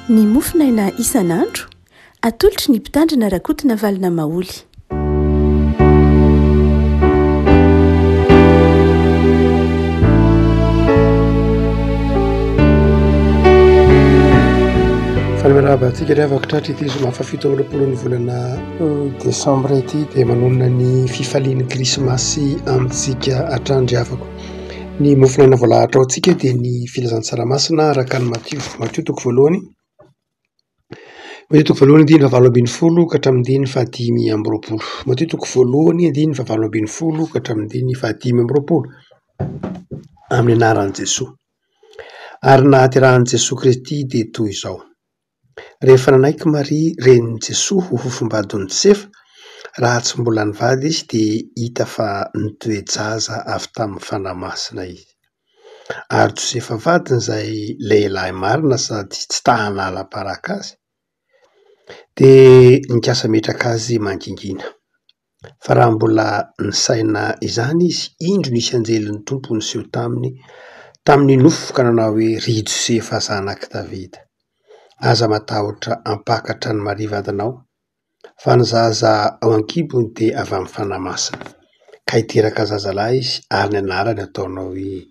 Ny mofinaina isan'andro atolotry ny mpitandrina rakotina valina maoly. Fanamiraba antsika ry avaka tratra ity zoma fafito amin'ny roapolo ny volana desambra ity dia manonona ny fifalian'ny krismasy amintsika hatrandriavako. Ny mofinaina voalahatra ao antsika dia ny filazan-tsaramasina araka ny Matio toko voalohany. Matio toko voalohany andiny fa 7:20 ka hatramin'ny diny fa 5:20. Matio toko voalohany andiny fa 7:20 ka hatramin'ny diny fa 5:20 amin'ny anaran'i Jesosy. Ary nahaterahan'i Jesosy Kristy dia toy izao: rehefa nanaiky Maria renin'i Jesosy ho fofombadon'i Josefa, raha tsy mbola nivady izy dia hita fa nitoejaza avy tamin'ny fanamasina izy. Ary Josefa vadiny izay lehilahy marina sady tsy ta hanala-baraka azy, dia nikasa metraka azy mangingina. Fa raha mbola nisaina izany izy, indro nisy anjelin'ny tompo niseho tamin'ny nofo ka nanao hoe: ry Josefa zanaky Davida, aza matahotra ampakatra ny Maria vadinao, fa ny zaza ao an-kibony dia avy amin'ny fanamasina. Ka hiteraka zazalahy izy ary ny anarany ataonao hoe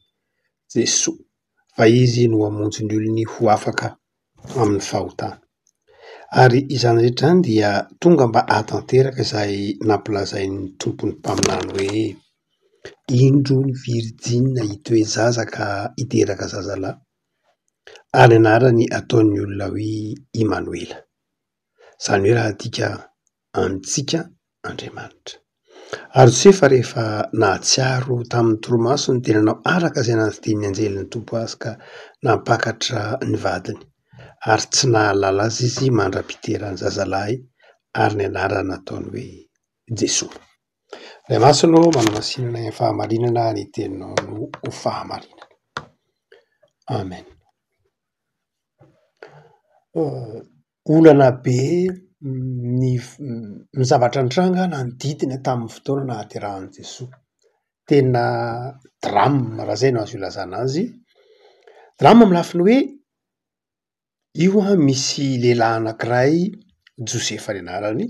Jesosy, fa izy no hamonjy ny olony ho afaka amin'ny fahotana. Ary izany rehetra izany dia tonga mba hatanteraka izay nampilazain'ny tompony mpaminany hoe: indro ny Virjina hitoezaza ka hiteraka zazalahy, ary anarany ataon'ny olona hoe Imanoela. Izany hoe raha adika amintsika Andriamanitra. Ary Josefa rehefa nahatsiaro tamin'ny torimasony dia nanao araka izay nanadin'ny anjelin'ny tompo azy ka nampakatra ny vadiny. Ary tsy nahalala azy izy mandra-piterany zazalahy, ary ny anarany nataony hoe Jesosy. Ray Masino manamasinana ny fahamarinana, ny teninao no ho fahamarinana. Amen. Olana be ny zavatra nitranga nanodidina tamin'ny fotoana nahaterahan'i Jesosy. Tena drame raha izay no azo ilazana azy. Drame amin'ny lafiny hoe io misy lehilahy anankiray, Josefa ny anarany.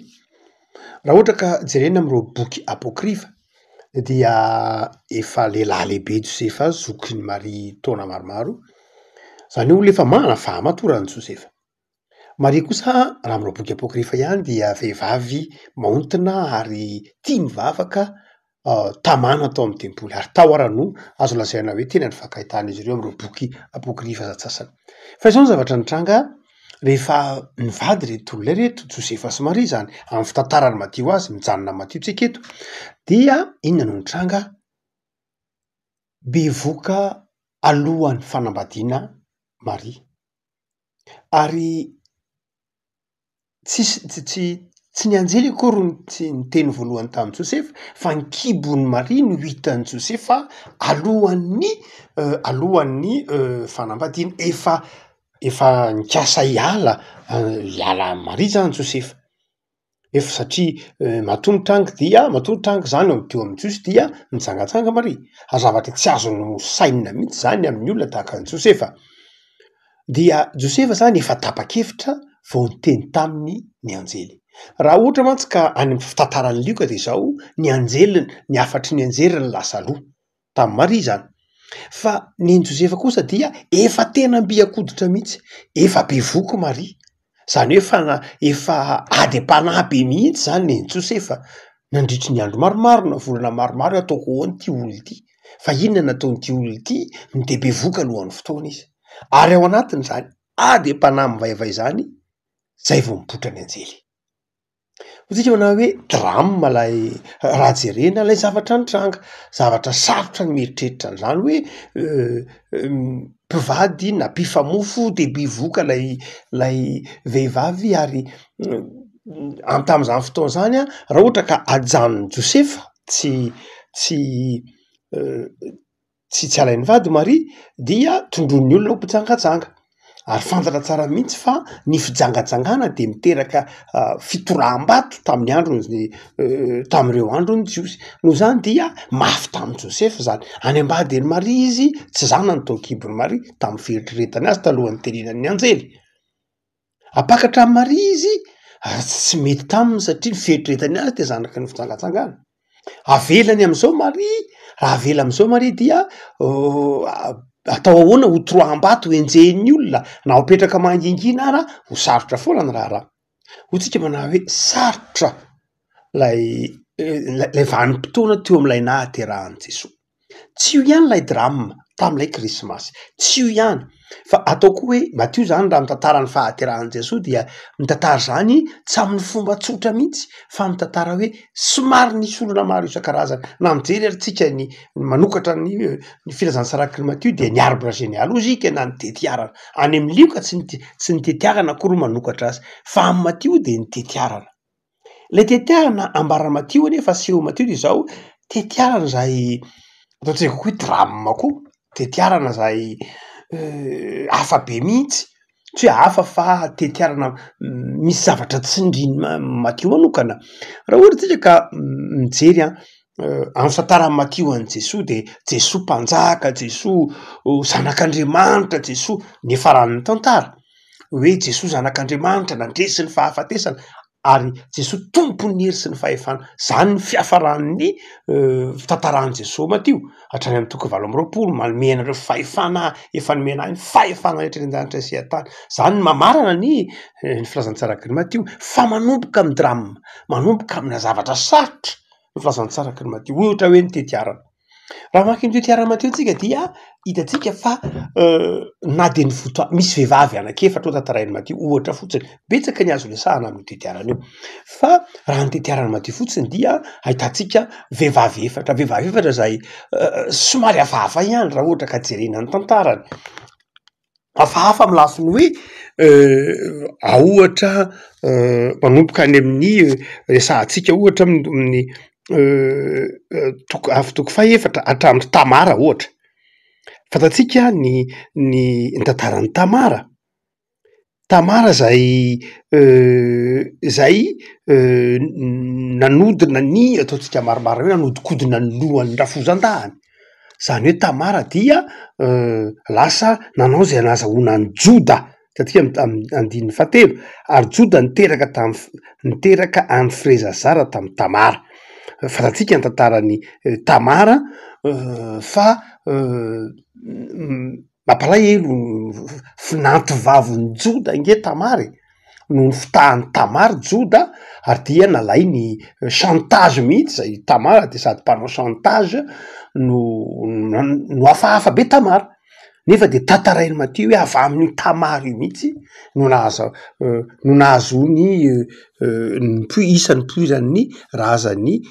Raha ohatra ka jerena amin'ireo boky apôkrifa dia efa lehilahy lehibe Josefa, zokin'i Maria taona maromaro. Izany hoe olona efa manana fahamatorany Josefa. Maria kosa raha amin'ireo boky apôkrifa ihany dia vehivavy maontina ary tia mivavaka, tamana tao amin'ny tempoly, ary tahorany no azo lazaina hoe tena nifankahitana izy ireo amin'ireo boky apôkrifa atsasany. Fa izao ny zavatra nitranga rehefa nivady reto olona reto, Josefa sy Maria izany amin'ny fitantarany Matio azy, mijanona amin'ny Matio tsika eto, dia inona no nitranga? Bevoka alohan'ny fanambadiana Maria. Ary tsy ny anjely akory ny teny voalohany tamin'i Josefa, fa ny kibon'ny Maria no hitan'i Josefa alohan'ny fanambadiana. Efa nikasa hiala Maria zany Josefa. Efa satria matoa nitranga zany eo teo amin'ny Jiosy dia nijangatsanga Maria. Ary zavatra tsy azony saina mihitsy zany amin'ny olona tahaka an'i Josefa. Dia Josefa zany efa tapa-kevitra vao niteny taminy ny anjely. Raha ohatra mantsy ka any amin'ny fitantaran'ny Lioka dia izao, ny anjeliny, ny afatry ny anjeliny lasa loha tamin'ny Maria zany. Fa ny Josefa kosa dia efa tena mbiakoditra mihitsy, efa bevoky Maria. Izany hoe efa ady am-panahy be mihitsy zany ny Josefa. Nandritry ny andro maromaro na volana maromaro ataoko ahoana ity olona ity. Fa inona nataon'ity olona ity? Dia bevoka alohan'ny fotoana izy. Ary ao anatiny izany ady am-panahy mivaivay izany, zay vao mipoitra ny anjely. Tsika manao hoe drame ilay raha jerena ilay zavatra nitranga, zavatra sarotra ny mieritreritra an'izany hoe mpivady na mpifamofo dia bevoka ilay vehivavy. Ary tamin'izany fotoana izany raha ohatra ka ajanon'i Josefa tsy alain'ny vady Maria, dia tondron'ny olona ho mpijangajanga. Ary fantatra tsara mihitsy fa ny fijangajangana dia miteraka fitoram-bato tamin'ireo androny Jiosy. Noho izany dia mafy tamin'i Josefa zany. Any ambadiny Maria izy tsy zanany tao an-kibon'ny Maria tamin'ny fieritreretany azy talohan'ny tenenan'ny anjely. apakatra amin'ny Maria izy tsy mety taminy satria ny feritretany azy de zanaky ny fitsangatsangana. Avelany am'izao Maria, raha avela am'izao Maria dia atao ahoana ho troam-bato enjehny olona na ho petraka mangingina ara ho sarotra foana ny raharaha. Hotsika manao hoe sarotra lay vanim-potoana teo am'ilay nahaterahan'i Jesoa. Tsy io ihany lay drame tam'ilay krismasy, tsy io ihany fa atao koa hoe Matthieu zany raha mitantara ny fahaterahan'i Jesoa dia mitantara zany tsy amin'ny fomba tsotra mihitsy fa mitantara hoe somary nisy olona maro isan-karazany. Na mijery ary tsika ny manokatra ny filazantsaraky ny Matthieu de ny arbre généalogique na ny tetiarana. Any amin'ny Lioka tsy ny tetiarana akory manokatra azy fa amin'ny Matthieu de ny tetiarana. Le tetiarana ambaran'i Matthieu anefa aseho Matthieu de zao tetiarana zay ataontsika hoe drame koa, tetiarana zay hafa be mihitsy, tsy hoe hafa fa tetiarana misy zavatra tsindriny Matthieu manokana. Raha ohatra tsika ka mijery amin'ny tantaran'i Matthieu an'i Jesoa de Jesoa mpanjaka, Jesoa zanak'Andriamanitra, Jesoa ny faran'ny tantara hoe Jesoa zanak'Andriamanitra nandresy ny fahafatesana ary Jesoa tompon'ny hery sy ny fahefana. Zany ny fiafaran'ny tantaran'i Jesoa Matthieu hatrany amin'ny toko 8:20 manome anareo fahefana efa nomena ny fahefana rehetra sy an-tany. Zany mamarana ny filazantsaraky ny Matthieu fa manomboka amin'ny drame, manomboka amina zavatra sarotra ny filazantsaraky ny Matthieu ohatra hoe ny tetiarana. Raha maki ny tetiarana Matthieu tsika dia hitatsika fa na de ny misy vehivavy anankiefatra tantarain'ny Matthieu ohatra fotsiny, betsaka ny azo resahana amin'ny tetiarana io. Fa raha ny tetiarana Matthieu fotsiny dia ahitantsika vehivavy efatra zay somary hafahafa ihany raha ohatra ka jerena ny tantarany. Hafahafa amin'ny lafiny hoe ahoatra manomboka any amin'ny resahantsika ohatra amin'ny toko fahaefatra hatramin'ny Tamara ohatra. Fantatsika ny tantaran'ny Tamara. Tamara zay nanodina ny ataontsika maromaro hoe nanodikodina ny lohan'ny rafozan-dahany. Zany hoe Tamara dia lasa nanao zay nazahoana ny Joda satria amin'ny andininy 7 ary Joda niteraka any Frezazara tamin'ny Tamara. Fantatsika ny tantaran'ny Tamara fa mampalahelo nantovavon'ny Joda nge Tamara noho ny fitahan'ny Tamara Joda ary dia nalay ny chantage mihitsy zay Tamara de sady mpanao chantage no hafahafa be Tamara. Nefa de tantarain'ny Matthieu hoe avy amin'ny Tamara io mihitsy no nahazo ny isan'ny poiran'ny razan'ny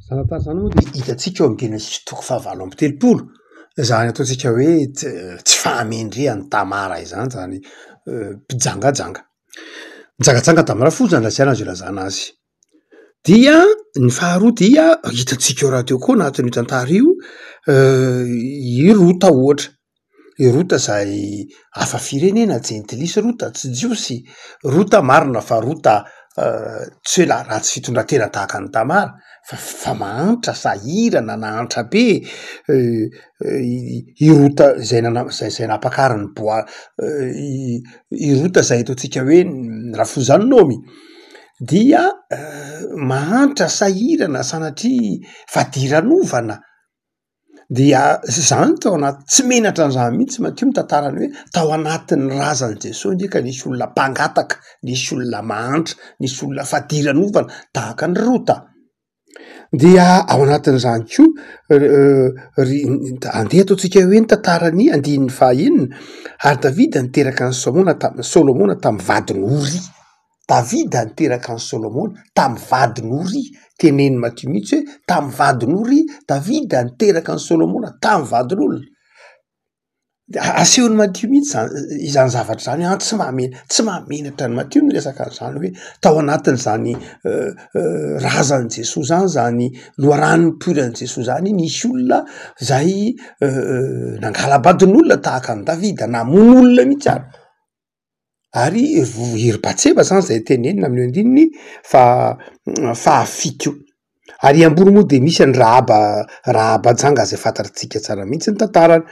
zanatary. Zany moa de hitatsika eo amin'ny Genesis toko 7:30. Zany ataontsika hoe tsy fahamendrehan'ny Tamara izany mpijangajanga. Mijangatsanga tamin'ny rafozany latsiana azy ilazana azy. Dia ny faharoa dia hitatsika eo raha teo koa anatin'io tantara io i Rota ohatra. I Rota zay hafa firenena jentilisa Rota tsy jiosy. Rota marina fa Rota tsy hoe raha tsy fitondratena tahaka ny Tamara fa mahantra sahirana nahantra be i Rota zay napakariny i Rota zay ataontsika hoe rafozan'ny Naomi dia mahantra sahirana sanatria fadiran'ovana. Dia zany tao anaty tsy menatra an'izany mihitsy Matthieu mitantarany hoe tao anatin'ny razan'i Jesoa ndreka nisy olona mpangataka, nisy olona mahantra, nisy olona fadiran'ovana tahaka ny Rota. Dia ao anatin'izany koa andeha ataontsika hoe ny tantarany andininy 9 ary Davida niteraka ny Solomona tamin'ny vadiny Oria. Davida niteraka ny Solomona tamin'ny vadiny Oria. Teneny Matthieu mihitsy hoe tamin'ny vadiny Oria, Davida niteraka ny Solomona tamin'ny vadin'olona. Asehon'ny Matthieu mihitsy izany zavatra zany tsy mahamenatra ny Matthieu ny resaka an'izany hoe tao anatin'izany razan'i Jesoa zany loharan'ny poiran'i Jesoa zany nisy olona zay nangalabadin'olona tahaka ny Davida namono olona mihitsy ary. Ary iry Batseba zany zay tenenina amin'ny andininy fahafito. Ary ambony moa de misy ny Rahaba janga zay fantatsika tsara mihitsy ny tantarany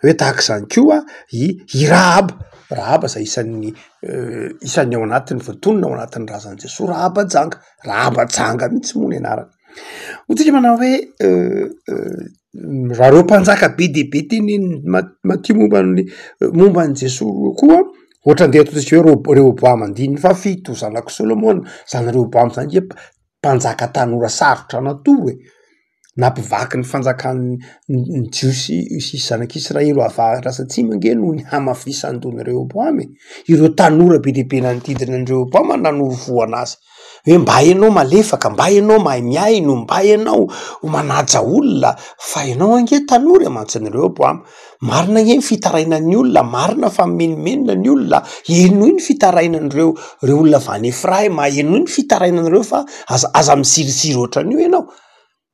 hoe tahaka izany koa i Rahaba Rahaba zay isan'ny ao anatin'ny voatonona ao anatin'ny razan'i Jesoa, Rahaba janga mihitsy moa ny anarany. Hotsika manao hoe raha reo mpanjaka be dehibe teny maty momban'i Jesoa koa, ohatra andeha ataontsika hoe Rehoboama andininy fafito, zanako Solomona, zany Rehoboama zany dia mpanjaka tanora sarotra natory nampivaky ny fanjakan'ny Jiosy sy zanak'Israely ho avahatra satsia mange no ny hamafisan-dony Rehoboamy. Ireo tanora be dehibe nanodidina ny Rehoboama nanoro voana azy hoe mba hainao malefaka, mba hainao mahay miaino, mba hainao manaja olona, fa ianao ange tanora mantsy ny Rehoboama. Marina ange ny fitarainan'ny olona, marina fa menimenina ny olona, eno ny fitarainan'ireo olona vany Efraima, eno ny fitarainan'ireo fa aza misirisiry ohatran'io ianao.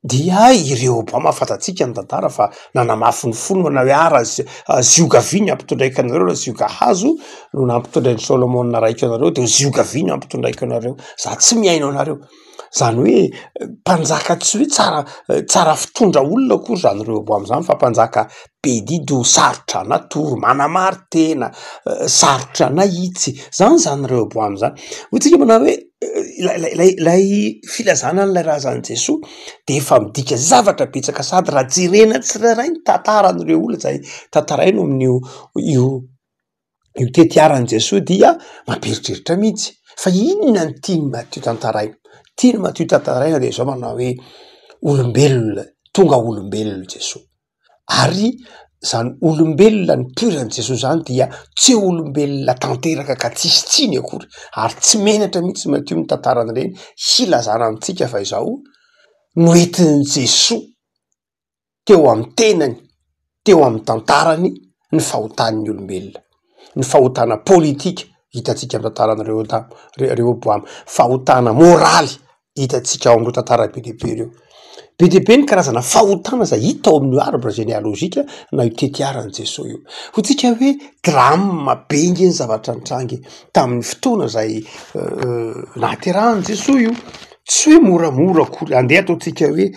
Dia i Rehoboama fatatsika ny tantara fa nanamafy ny fony manao hoe ara zioga vy ny ampitondraika anareo, zioga hazo no nampitondrain'ny Solomona raika anareo, de zioga vy ny ampitondraika anareo, za tsy miaino anareo. Zany hoe mpanjaka tsy hoe tsara fitondra olona koa zany Rehoboama zany, fa mpanjaka be dido, sarotra natory, manamary tena, sarotra nahitsy, zany Rehoboama zany. Hotsika manao hoe lay filazana n'lay razan'i Jesoa de efa midika zavatra betsaka sady raha jerena tsirairay ny tantaran'ireo olona zay tantaraino amin'io tetiaran'i Jesoa dia mamperitreritra mihitsy. Fa inona ny tiany Matthieu tantaraina? Tiany Matthieu tantaraina de zao manao hoe olombelona, tonga olombelona Jesoa. Ary zany olombelona ny puran'i Jesoa zany dia tsy olombelona tanteraka ka tsisy tsiny akory, ary tsy menatra mihitsy Matthieu ny tantaran'ireny hilazana amitsika fa izao noetin'i Jesoa teo amin'ny tenany, teo amin'ny tantarany ny fahotan'ny olombelona, ny fahotana politika hitatsika amin'ny tantaran'ny Rehoboama, fahotana moraly hitatsika ao amin'ireo tantara be dehibe ireo. Be dehibe ny karazana fahotana zay hita ao amin'ny arbre généalogique na io tetiaran'i Jesoa io. Hotsika hoe drame be nge ny zavatra nitrangy tamin'ny fotoana zay nahaterahan'i Jesoa io. Tsy hoe moramora akory, andeha ataotsika hoe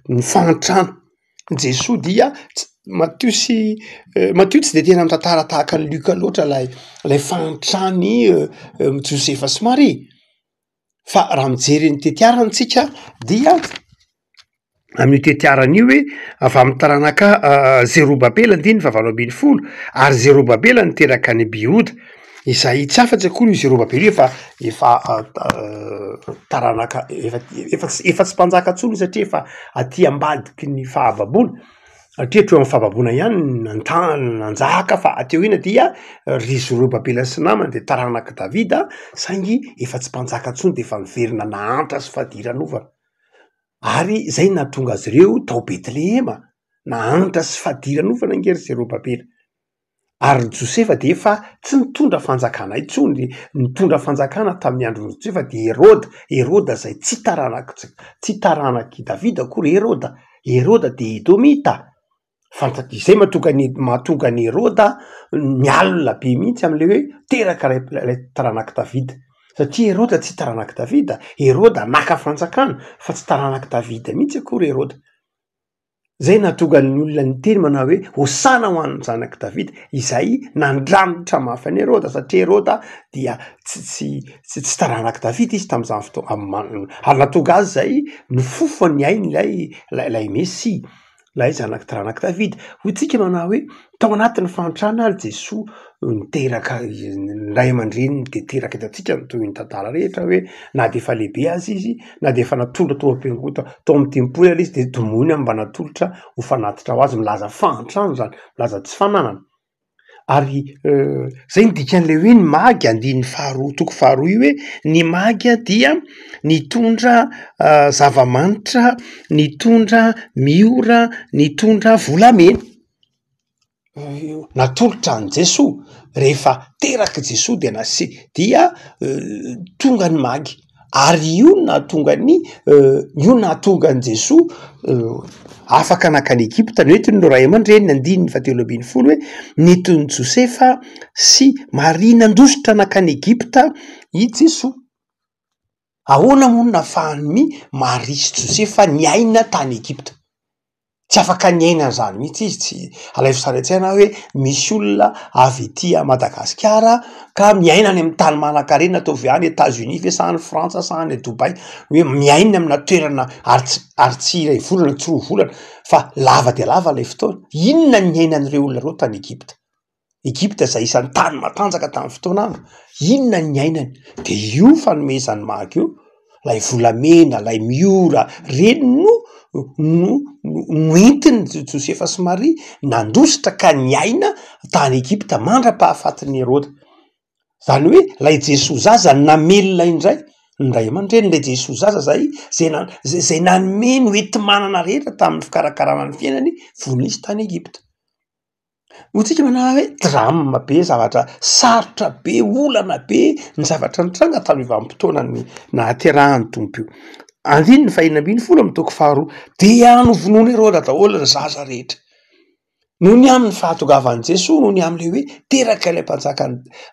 ny fantrano. Jesoa dia Matthieu tsy de tena mitantara tahaka ny Luka loatra lay fantrany Josefa sy Maria. Fa raha mijery ny tetiarantsika dia amin'ny tetiarany io hoe avy amin'ny taranaka Zerobabela andininy fa 7 ary Zerobabela niteraka ny Abihoda. Izay tsy afa-tsy akory io Zerobabela efa taranaka efa tsy mpanjaka tsony satria efa aty ambadiky ny fahababona. Hatria teo amin'ny fahababona ihany nanjaka, fa ateo ina dia ry Zerobabela sy namany de taranaka Davida, saingy efa tsy mpanjaka tsony de efa miverina nahantra sy fadiran'ovana. Ary zay nahatonga azy ireo tao Betlehema, nahantra sy fadiran'ovana nge ry Zerobabela. Ary Josefa de efa tsy nitondra fanjakana intsony, nitondra fanjakana tamin'ny andron'ny Josefa de Heroda zay tsy taranaky Davida akory Heroda de Edomita. Izay mahatonga ny Heroda mialina be mihitsy am'le hoe teraka lay taranaky Davida. Satria Heroda tsy taranaky Davida, Heroda naka fanjakana fa tsy taranaky Davida mihitsy akory Heroda. Zay nahatonga ny olona niteny manao hoe hosana ho an'ny zanaky Davida, izay nandramitra mafy an'i Heroda satria Heroda dia tsy taranaky Davida izy tamin'izany fotoana. Ary nahatonga azy zay nofofo ny ainy lay Messia, lay zanaky taranaky Davida. Hoy tsika manao hoe tao anatin'ny fantrana ary Jesoa niteraka ray aman-dreniny de teraka hitatsika toy ny tantara rehetra hoe na de efa lehibe azy izy, na de efa natolotra tao am-piangonana tao amin'ny tempony ary izy de domony mba natolotra ho fanatitra ho azy, milaza fantrano zany, milaza tsy fananana. Ary zay ny dikan'le hoe ny magy andin'ny toko faharoa io hoe ny magy dia nitondra zava-manitra, nitondra miora, nitondra volamena. Natolotra ny Jesoa, rehefa teraky Jesoa dia tonga ny magy. Ary io nahatonga ny Jesoa afaka nakany Egypta, noetiny no ray aman-dreniny andininy 7 hoe nitony Josefa sy Maria nandositra nakany Egypta i Jesoa. Ahoana moa no nahafahany Maria sy Josefa niaina tany Egypta? tsy afaka nyaina zany mihitsy izy tsy alay fisaraitsaina hoe misy olona avy ety Madagasikara ka miaina any amin'ny tany manan-karena ataovy any États-Unis ve sa any Frantsa sa any Dubai hoe miaina amina toerana ary tsy iray volana tsy roa volana fa lava dia lava lay fotoana. Inona ny iainan'ireo olona reo tany Egypta izay isan'ny tany matanjaka tamin'ny fotoana andro. Inona ny iainany? De io fanomezany maga io, lay volamena, lay miora, reny no entiny Josefa sy Maria nandositra ka niaina tany Egypta mandra-pahafatin'ny Herode. Zany hoe lay Jesoa zaza namelona indray ray aman-dreny lay Jesoa zaza zay nanome no enti-manana rehetra tamin'ny fikarakarana ny fiainany vonisy tany Egypta. Hotsika manao hoe drame be, zavatra sarotra be, olana be ny zavatra nitranga tamin'ny vanim-potoanany nahaterahan'ny tompo io. Andiny ny fahinambiny folo amin'ny toko faharoa dia novonoana Herode daholo ny zaza rehetra. Noho ny amin'ny fahatongavany Jesoa, noho ny amin'ilay hoe teraka ilay mpanjaka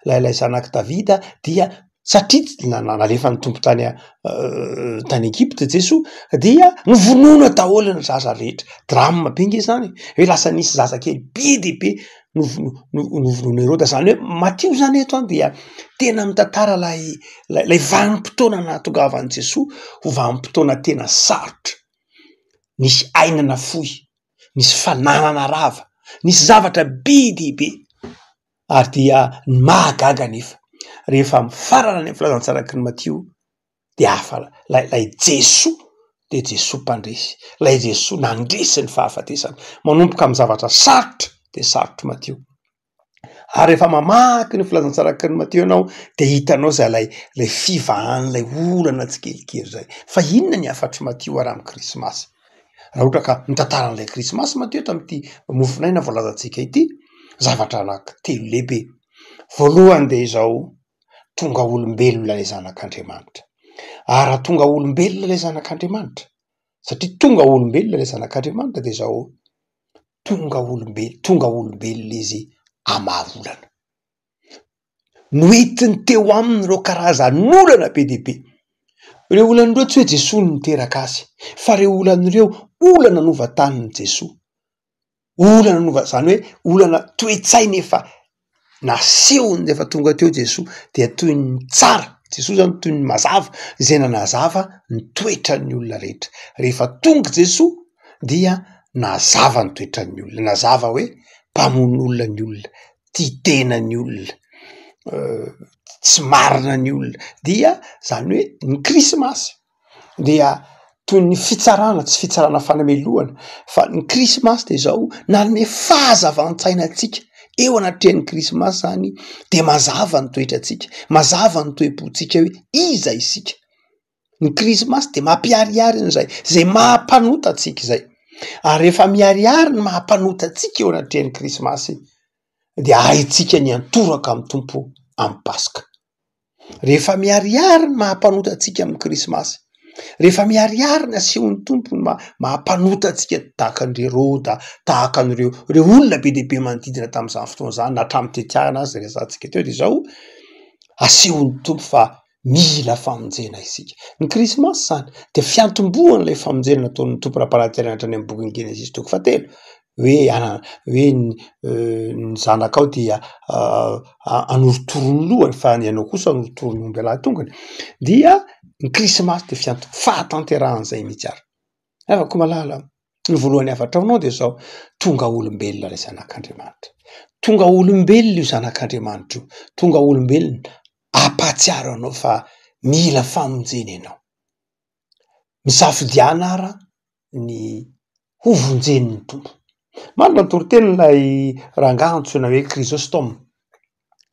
lay zanak Davida dia satria nalefa ny tompo tany Egypta Jesoa dia novonoana daholo ny zaza rehetra. Drame be nge zany hoe lasa nisy zaza kely be dia be novonoana Herode. Zany hoe Matteo zany eto dia tena mitantara lay vanim-potoana nahatongavany Jesoa ho vanim-potoana tena sarotra. Nisy ainana fohy, nisy fananana rava, nisy zavatra be dia be ary dia mahagaga nefa. Rehefa mifarana ny filazantsaraky ny Matteo dia hafa lay Jesoa de Jesoa mpandresy, lay Jesoa nandresy ny fahafatesana manomboka amin'ny zavatra sarotra de sarotra Matteo. Ary rehefa mamaky ny filazantsaraky ny Matteo ianao de hitanao zay lay fivahan'lay olana tsikelikely zay. Fa inona ny afatry Matteo ary amin'ny krismasy? Raha ohatra ka mitantara an'ilay krismasy Matteo tamin'ity mofinaina voalazantsika ity, zavatra anankitelo lehibe. Voalohany de izao tonga olombelona lay zanak'Andriamanitra. Raha tonga olombelona lay zanak'Andriamanitra, satria tonga olombelona lay zanak'Andriamanitra de izao tonga olombelona izy amavolana. Noentiny teo aminy reo karazan'olana be dia be. Ireo olan'ireo tsy hoe Jesoa no niteraka azy, fa reo olan'ireo olana novataniny Jesoa. Olana zany hoe olana toe-tsaina efa nasehony rehefa tonga teo Jesoa dia toy ny tsara. Jesoa zany toy ny mazava izay nanazava ny toetran'ny olona rehetra. Rehefa tonga Jesoa dia nazava ny toetran'ny olona, nazava hoe mpamono olona ny olona, tia tena ny olona, tsy marina ny olona. Dia zany hoe ny krismasy dia toy ny fitsarana, tsy fitsarana fanameloana fa ny krismasy de izao nanome fahazavan-tsainantsika eo anatrehan'ny krismasy zany de mazava ny toetrantsika, mazava ny toe-pontsika hoe iza isika. Ny krismasy de mampiharihary zay mahampanota antsika izay. Ary rehefa miharihary ny mahampanota antsika eo anatrehan'ny krismasy de haitsika ny antoraka amin'ny tompo amin'ny Paska. Rehefa miharihary ny mahampanota antsika amin'ny krismasy, rehefa miharihary ny asehon'ny tompo ny mahampanota antsika tahaka ny Herode, tahaka an'ireo olona be dia be manodidina tamin'izany fotoana zany na hatramin'ny tetiahana azy resantsika teo de izao asehon'ny tompo fa mila famonjena isika. Ny krismasy zany de fiantombohana ilay famonjena nataon'ny tompo raha-panantenana hatrany amin'ny bokin'ny Genesis toko 7 hoe ny zanakao dia anoritoro ny lohany fa ny anao kosa anoritoro ny omby lahy tongony. Dia ny krismasy de fahatanterahana zay mihitsy ary. Afaka malala ny voalohany avy atraminao de izao tonga olombelona lay zanak'Andriamanitra. Tonga olombelona io zanak'Andriamanitra io. Tonga olombelona ampahatsiaro anao fa mila famonjena ianao. Misafidiana ara ny hovonjen'ny tompo. Manana ny toritenin'ilay rangahy antsoina hoe Chrysostome,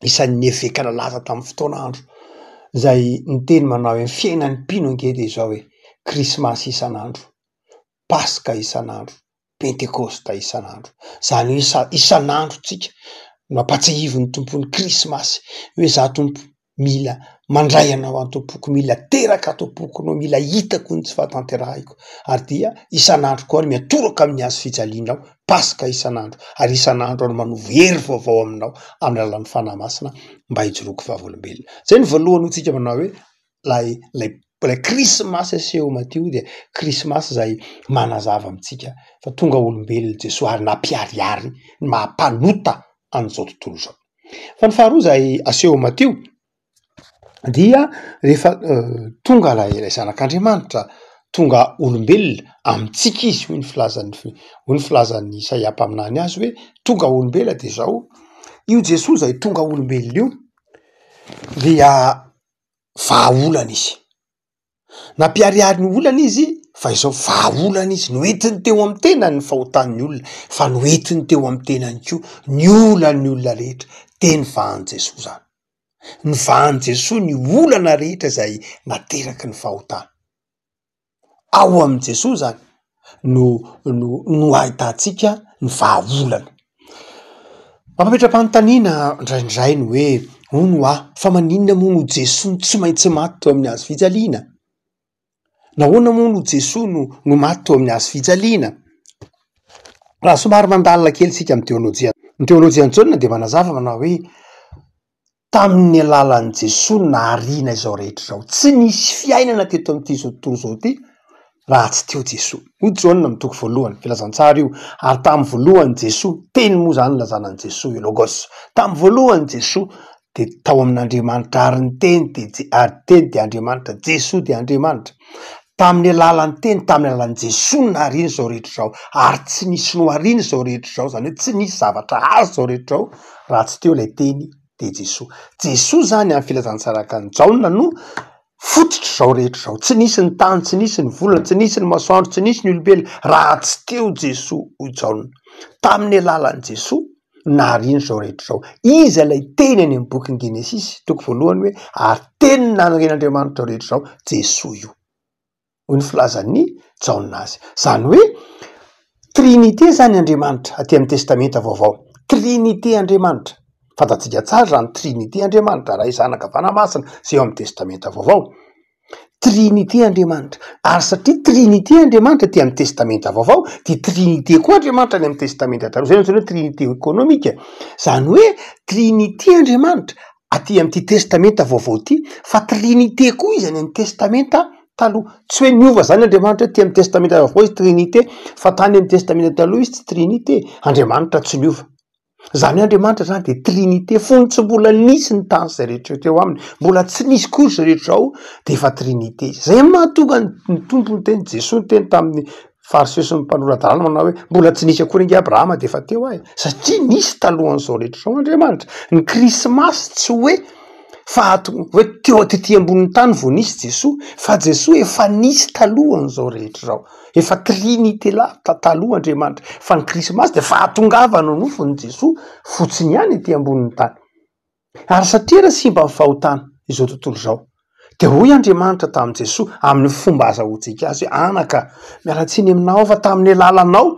isan'ny eveka nalaza tamin'ny fotoana andro, izay niteny manao hoe fiainan'ny mpino ange de izao hoe krismasy isan'andro, Paska isan'andro, Pentekosta isan'andro. Zany hoe isan'andro tsika mampatsiahivy ny tompony krismasy hoe za tompo mila mandray anao an-tompoko, mila teraka an-tompokonao, mila hitako ny tsy fahatanterahiko. Ary dia isan'andro koa ny miatoraka amin'ny azo fijalianao, Paska isan'andro, ary isan'andro any manovo hery vaovao aminao amin'ny alalan'ny fanahy masina mba hijoroako vavolombelona. Zay ny voalohany ho tsika manao hoe lay mbola krismasy aseho matio de krismasy zay manazava amitsika fa tonga olombelona Jesosy ary nampiariary mampanota an'izao tontolo zao. Fa ny faharoa zay aseho matio dia rehefa tonga ilay zanak'Andriamanitra, tonga olombelona amitsika izy, hoy ny filazan'ny Isaia mpaminany azy hoe tonga olombelona de zao io Jesosy zay tonga olombelona io dia vahaolana izy. Nampiariary ny olana izy fa izao vahaolana izy, noentiny teo amin'ny tenany ny fahotan'ny olona, fa noentiny teo amin'ny tenany koa ny olan'ny olona rehetra. Teny vahan'i Jesosy zany. Ny vahan'i Jesosy ny olana rehetra zay nateraky ny fahotana. Ao amin'i Jesosy zany no ahitantsika ny vahaolana. Mampapetra-panontaniana ndraindray ny hoe ono fa maninona moa no Jesosy tsy maintsy maty teo amin'ny hazo fijaliana? Nahoana moa no Jesosy no maty teo amin'ny hazo fijaliana? Raha somary mandalina kely sika amin'ny teolojia. Ny teolojia Jaona dia manazava manao hoe tamin'ny alalan'i Jesosy nahariana izao rehetra izao. Tsy nisy fiainana teto amin'ity zao tontolo zao ty raha tsy teo Jesosy. Hoy Jaona amin'ny toko voalohany, filazantsara io, ary tamin'ny voalohany Jesosy, teny moa zany lazanan'i Jesosy, logos. Tamin'ny voalohany Jesosy de tao amin'Andriamanitra ary ny teny ary teny de Andriamanitra, Jesosy de Andriamanitra. Tamin'ny alalan'ny teny, tamin'ny alalan'i Jesosy nahariana izao rehetra izao, ary tsy nisy nohariana izao rehetra izao, zany hoe tsy nisy zavatra azo izao rehetra izao raha tsy teo ilay teny de Jesosy. Jesosy zany amin'ny filazantsara ny Jaona no fototry izao rehetra izao. Tsy nisy ny tany, tsy nisy ny volana, tsy nisy ny masoandro, tsy nisy ny olombelona raha tsy teo Jesosy, hoy Jaona. Tamin'ny alalan'i Jesosy nahariana izao rehetra izao. Izy ilay teny any amin'ny bokin'ny Genesisy, toko voalohany hoe ary teny nanen'Andriamanitra rehetra izao, Jesosy io. Hoy ny filazan'ny Jaona azy. Zany hoe trinité zany Andriamanitra aty amin'ny testamenta vaovao. Trinité Andriamanitra. Fantatsika tsara zany trinité Andriamanitra, raha zanaka fanamasina zay eo amin'ny testamenta vaovao. Trinité Andriamanitra. Ary satria trinité Andriamanitra ty amin'ny testamenta vaovao, dia trinité koa Andriamanitra ny amin'ny testamenta taloha. Zay hoe trinité économique. Zany hoe trinité Andriamanitra aty amin'ity testamenta vaovao ty, fa trinité koa izy any amin'ny testamenta taloha. Tsy hoe niova zany Andriamanitra ty amin'ny testamenta vaovao izy trinité, fa tany amin'ny testamenta taloha izy tsy trinité. Andriamanitra tsy niova. Zany Andriamanitra zany de trinité fony, tsy mbola nisy ny tany zay rehetra teo aminy, mbola tsy nisy kory zay rehetra ao de efa trinité. Zay mahatonga ny tompony teny Jesosy teny tamin'ny fariseo sy ny mpanoran-dalàna manao hoe mbola tsy nisy akory ingy Abrahama de efa teo ahy, satria nisy talohan'izao rehetra izao Andriamanitra. Ny krismasy tsy hoe hoe teo aty ambonin'ny tany vao nisy Jesosy, fa Jesosy efa nisy talohan'izao rehetra izao. Efa trinité taloha Andriamanitra. Fa ny krismasy de fahatongavana no nofony Jesosy fotsiny ihany aty ambonin'ny tany. Ary satria raha simba amin'ny fahotana izao tontolo izao, de hoy Andriamanitra tamin'i Jesosy amin'ny fomba azahoantsika azy hoe anaka, mialatsiny aminao fa tamin'ny alalanao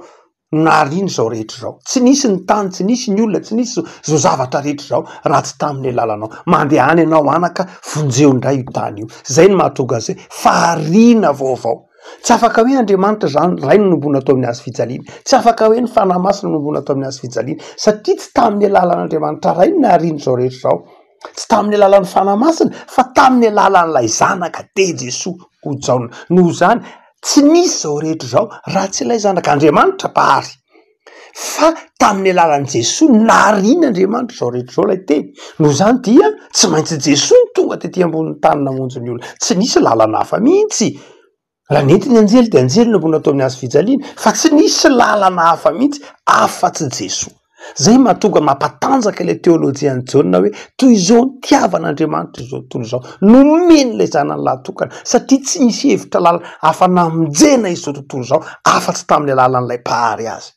nahariana izao rehetra izao. Tsy nisy ny tany, tsy nisy ny olona, tsy nisy zao zavatra rehetra izao raha tsy tamin'ny alalanao. Mandeha any ianao anaka, vonjeo indray io tany io. Zay no mahatonga azy hoe fahariana vaovao. Tsy afaka hoe Andriamanitra zany ray no nombona atao amin'ny hazo fijaliana. Tsy afaka hoe ny fanahy masina nombona atao amin'ny hazo fijaliana, satria tsy tamin'ny alalan'Andriamanitra ray no nahariana izao rehetra izao. Tsy tamin'ny alalan'ny fanahy masina, fa tamin'ny alalan'ilay zanaka de Jesosy, hoy Jaona. Noho zany tsy nisy izao rehetra izao raha tsy ilay zanak'Andriamanitra pahary. Fa tamin'ny alalan'i Jesosy nahariana Andriamanitra izao rehetra izao ilay teny. Noho zany dia tsy maintsy Jesosy no tonga tetỳ ambonin'ny tany namonjy ny olona. Tsy nisy lalana hafa mihitsy. Raha nentiny anjely de anjely nombona atao amin'ny hazo fijaliana, fa tsy nisy lalana hafa mihitsy afa-tsy Jesosy. Zay mahatonga mampatanjaka ilay teolojian'ny Jaona hoe toy izao ny tiavan'Andriamanitra izao tontolo izao, nomeny ilay zanany lahatokana, satria tsy nisy hevitra lalana hafa namonjena izao tontolo izao afa-tsy tamin'ny alalan'ilay mpahary azy.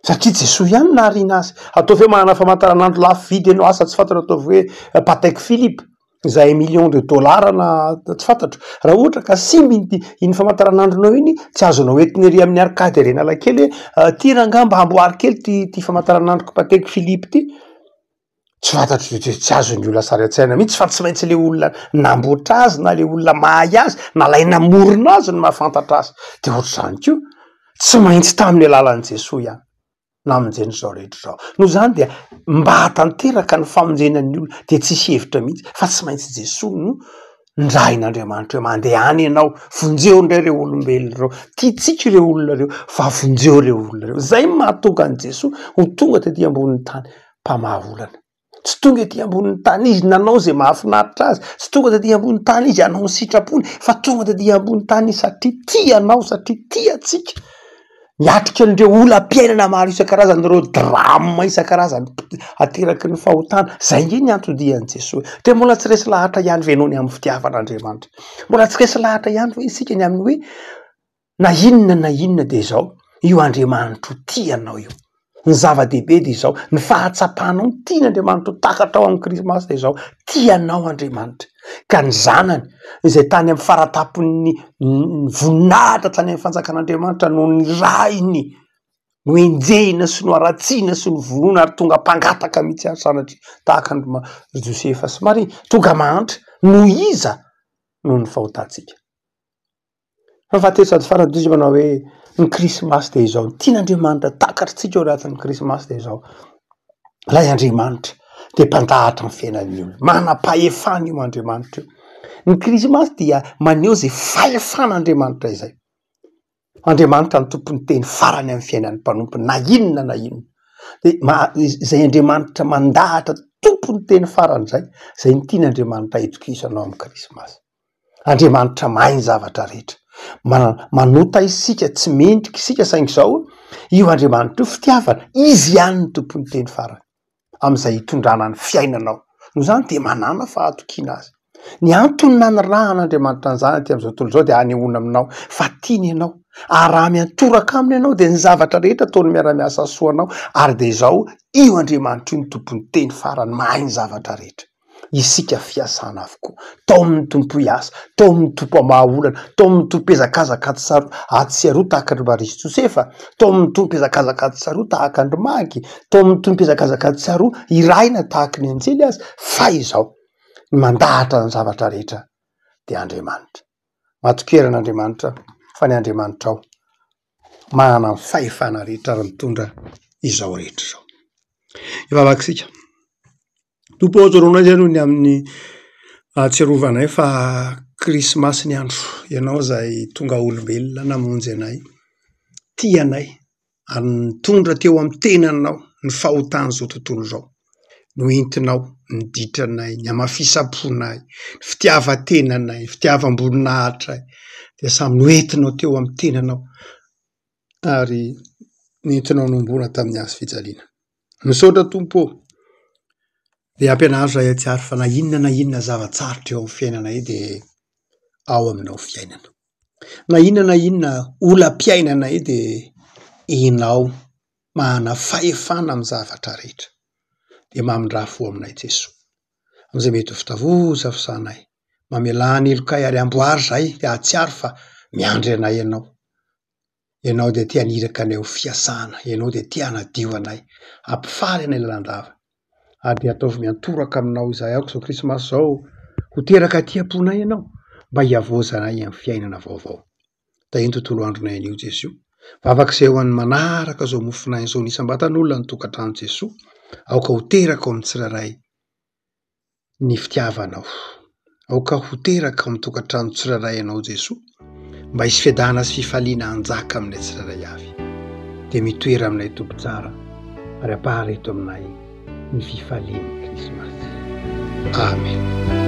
Satria Jesosy ihany nahariana azy. Ataovy hoe manana famantaranandro lafo vidy ianao, asa tsy fantatra, ataovy hoe Patek Philippe izay $1,000,000 na tsy fantatro. Raha ohatra ka simba iny famantaranandronao iny, tsy azonao entiny ery amin'ny arkady reny alakely hoe ty rangamba amboary kely ty famantaranandroko Patek Philippe ty. Tsy fantatro, tsy azon'ny olona sary an-tsaina mihitsy, fa tsy maintsy le olona namboatra azy na le olona mahay azy na lay namorona azy no mahafantatra azy. De ohatr'izany koa, tsy maintsy tamin'ny alalan'i Jesosy ihany namonjeny izao rehetra izao. Noho zany dia mba hatanteraka ny famonjenan'ny olona de tsisy hevitra mihitsy fa tsy maintsy Jesosy no ndrain'Andriamanitra hoe mandeha any ianao, vonjeo ndray reo olombelona reo, tiatsika ireo olona reo, fa vonjeo reo olona reo. Zay mahatonga an' Jesosy ho tonga tetỳ ambonin'ny tany mpamahaolana. Tsy tonga etỳ ambonin'ny tany izy nanao zay mahafinaritra azy, tsy tonga tetỳ ambonin'ny tany izy hanao ny sitrapony, fa tonga tetỳ ambonin'ny tany izy satria tia anao, satria tia atsika. Miatrika an'ireo olam-piainana maro isan-karazany, ireo drama isan-karazany ateraky ny fahotana. Zay nge ny antodian'i Jesosy. Te mbola tsy resy lahatra ihany ve enao ny amin'ny fitiavan'Andriamanitra? Mbola tsy resy lahatra ihany ve isika ny amin'ny hoe na inona de zao io Andriamanitra ho tianao io. Ny zava-dehibe de zao, ny fahatsapanao ny tian'Andriamanitra ho takatra ao amin'ny Krismasy de zao, tianao Andriamanitra. Ka ny zanany izay tany amin'ny faratapon'ny voninahitra tany amin'ny fanjakan'Andriamanitra no ny rainy, no enjehina sy no aratsiana sy no vonona ary tonga mpangataka mihitsy ary sanatria tahaka ny Josefa sy Maria, tonga mahantra no iza no ny fahotantsika. Fa fahatelo sady faradrozy manao hoe ny Krismasy de zao, tian'Andriamanitra takatritsika ao anatin'ny Krismasy de zao. Lay Andriamanitra de mpandahatra ny fiainan'ny olona, manam-pahefana io Andriamanitra io. Ny Krismasy dia maneho zay fahefan'Andriamanitra izay. Andriamanitra ny tompony teny farany amin'ny fiainan'ny mpanompony, na inona. De zay Andriamanitra mandahatra tompony teny farany zay, zay ny tian'Andriamanitra etokisanao amin'ny Krismasy. Andriamanitra mahay ny zavatra rehetra, manota isika, tsy mendrika isika saingy zao io Andriamanitra io fitiavana, izy ihany ny tompony teny farany am'izay hitondrana ny fiainanao. No zany de manana fahatokiana azy. Ny antony nanirahan'Andriamanitra an'izany aty am'izao tontolo zao de hanehoana aminao fa tiany ianao, ary raha miantoraka aminy ianao de ny zavatra rehetra ataony miara-miasa soanao, ary de zao io Andriamanitra io ny tompony teny farany, mahay ny zavatra rehetra. Isika fiasana avokoa, tao amin'ny tompo iasa, tao amin'ny tompo amahaolana, tao amin'ny tompo ezakazaka atsiaroa tahaka ny Maria Josefa, tao amin'ny tompo ezakazaka atsiaroa tahaka ny Maky, tao amin'ny tompo ezakazaka atsiaroa iraina tahaka ny anjely azy, fa izao ny mandahatra ny zavatra rehetra de Andriamanitra. Matokeran'Andriamanitra fa ny Andriamanitra ao manana ny fahefana rehetra ary mitondra izao rehetra zao. Ivavakisika tompo aotsoroanay zay no ny amin'ny tsiarovanay fa Krismasy ny andro, ianao zay tonga olombelona namonjy anay, tianay ary nitondra teo amin'ny tenanao ny fahotany zao tontolo zao, no entinao ny ditranay, ny amafisaponay, ny fitiavan-tenanay, ny fitiavam-boninahitray, de samy noentinao teo amin'ny tenanao ary nentinao nombona tamin'ny hazo fijaliana. Misaotra tompo de ampianaro zay atsiary fa na inona zavatsarotra eo amin'ny fiainanay de ao aminao fiainana. Na inona olam-piainanay de enao mahana fahefana amin'ny zavatra rehetra. De mamindrafo aminay Jesosy. Am'izay mety ho fitavozavozanay, mamelany elokay ary amboary zay de atsiaro fa miandry anay ianao. Ianao de tia aniraka anay ho fiasana, ianao de tia hanadio anay, ampifaly anay lalandava. Ary de ataovy miantoraka aminao izay aoko zao Krismasy zao, ho teraka tiaponay ianao, mba hiavozanay amin'ny fiainana vaovao. Da iny tontolo andronay an'io Jesosy. Vavakizay ho an'ny manaraka zao mofonay zao nisambatan'olona ny tokantrano Jesosy, aoka ho teraka ao amin'ny tsiraray ny fitiavanao. Aoka ho teraka amin'ny tokantrano tsiraray anao Jesosy, mba hisy fiadana sy fifaliana hanjaka aminay tsiraray avy. De mitoera aminay tompo tsara, ary ampahareto aminay ny fifalian'ny Krismasy. Amen.